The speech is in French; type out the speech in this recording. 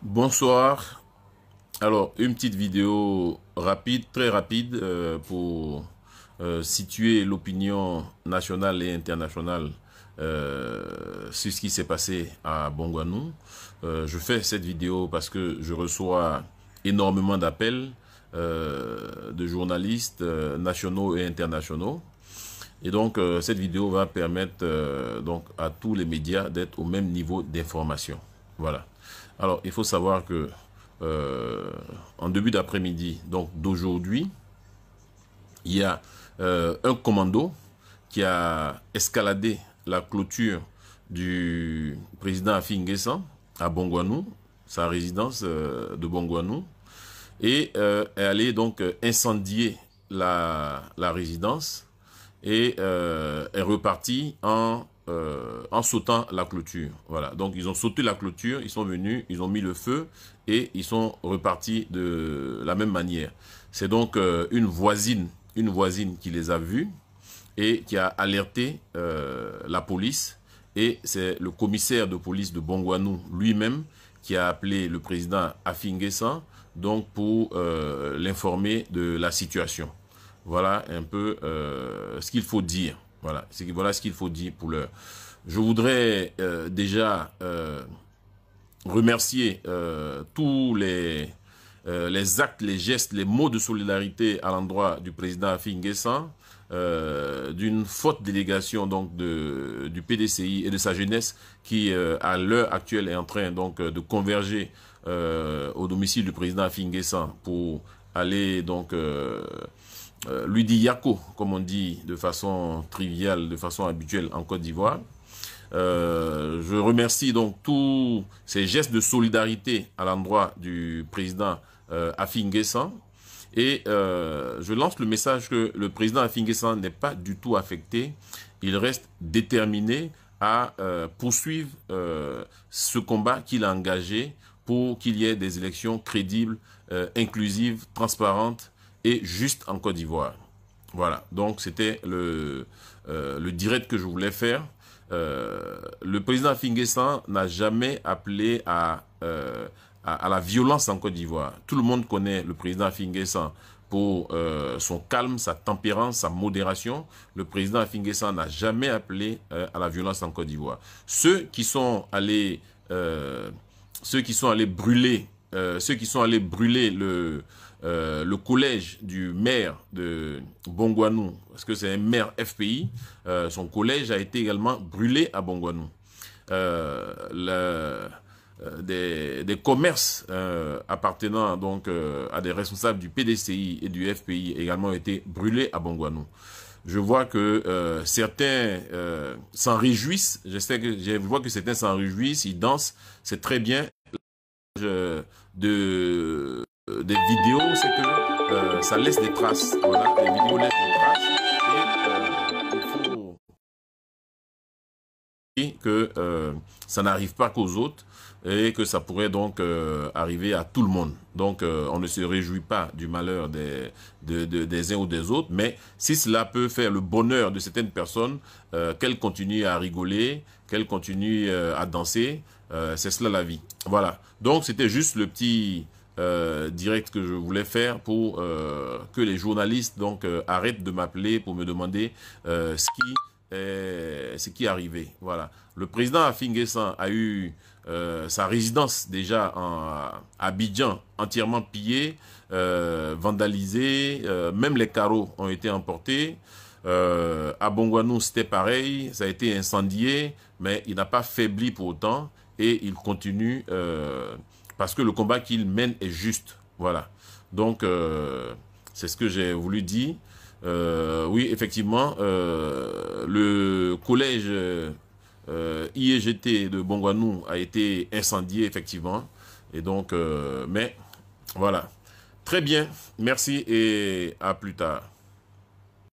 Bonsoir. Alors, une petite vidéo rapide, très rapide, pour situer l'opinion nationale et internationale sur ce qui s'est passé à Bongouanou. Je fais cette vidéo parce que je reçois énormément d'appels de journalistes nationaux et internationaux. Et donc, cette vidéo va permettre donc à tous les médias d'être au même niveau d'information. Voilà. Alors, il faut savoir que en début d'après-midi, donc d'aujourd'hui, il y a un commando qui a escaladé la clôture du président Afi à Bongouanou, sa résidence de Bongouanou, et est allé donc incendier la résidence et est reparti en sautant la clôture. Voilà. Donc, ils ont sauté la clôture, ils sont venus, ils ont mis le feu et ils sont repartis de la même manière. C'est donc une voisine qui les a vus et qui a alerté la police. Et c'est le commissaire de police de Bongouanou lui-même qui a appelé le président Afi donc pour l'informer de la situation. Voilà un peu ce qu'il faut dire. Voilà ce qu'il faut dire pour l'heure. Je voudrais déjà remercier tous les actes, les gestes, les mots de solidarité à l'endroit du président Afi d'une forte délégation donc du PDCI et de sa jeunesse qui à l'heure actuelle est en train donc de converger au domicile du président Afi pour aller donc lui dit Yako, comme on dit de façon triviale, de façon habituelle en Côte d'Ivoire. Je remercie donc tous ces gestes de solidarité à l'endroit du président Afi et je lance le message que le président Afi n'est pas du tout affecté. Il reste déterminé à poursuivre ce combat qu'il a engagé pour qu'il y ait des élections crédibles, inclusives, transparentes et juste en Côte d'Ivoire. Voilà, donc c'était le direct que je voulais faire. Le président Afi n'a jamais appelé à la violence en Côte d'Ivoire. Tout le monde connaît le président Afi pour son calme, sa tempérance, sa modération. Le président Afi n'a jamais appelé à la violence en Côte d'Ivoire. Ceux qui sont allés brûler le collège du maire de Bongouanou, parce que c'est un maire FPI, son collège a été également brûlé à Bongouanou. Des commerces appartenant donc à des responsables du PDCI et du FPI également ont été brûlés à Bongouanou. Je vois que certains s'en réjouissent, je vois que certains s'en réjouissent, ils dansent, c'est très bien. Des vidéos, c'est que ça laisse des traces. Voilà, les vidéos laissent des traces et il faut que ça n'arrive pas qu'aux autres et que ça pourrait donc arriver à tout le monde. Donc, on ne se réjouit pas du malheur des uns ou des autres, mais si cela peut faire le bonheur de certaines personnes, qu'elles continuent à rigoler, qu'elles continuent à danser, c'est cela la vie. Voilà. Donc, c'était juste le petit direct que je voulais faire pour que les journalistes donc arrêtent de m'appeler pour me demander ce qui est arrivé. Voilà. Le président Afi a eu sa résidence déjà à Abidjan entièrement pillée, vandalisée, même les carreaux ont été emportés. À Bongouanou, c'était pareil, ça a été incendié, mais il n'a pas faibli pour autant et il continue parce que le combat qu'il mène est juste. Voilà. Donc, c'est ce que j'ai voulu dire. Oui, effectivement, le collège IEGT de Bongouanou a été incendié, effectivement. Et donc, mais voilà. Très bien. Merci et à plus tard.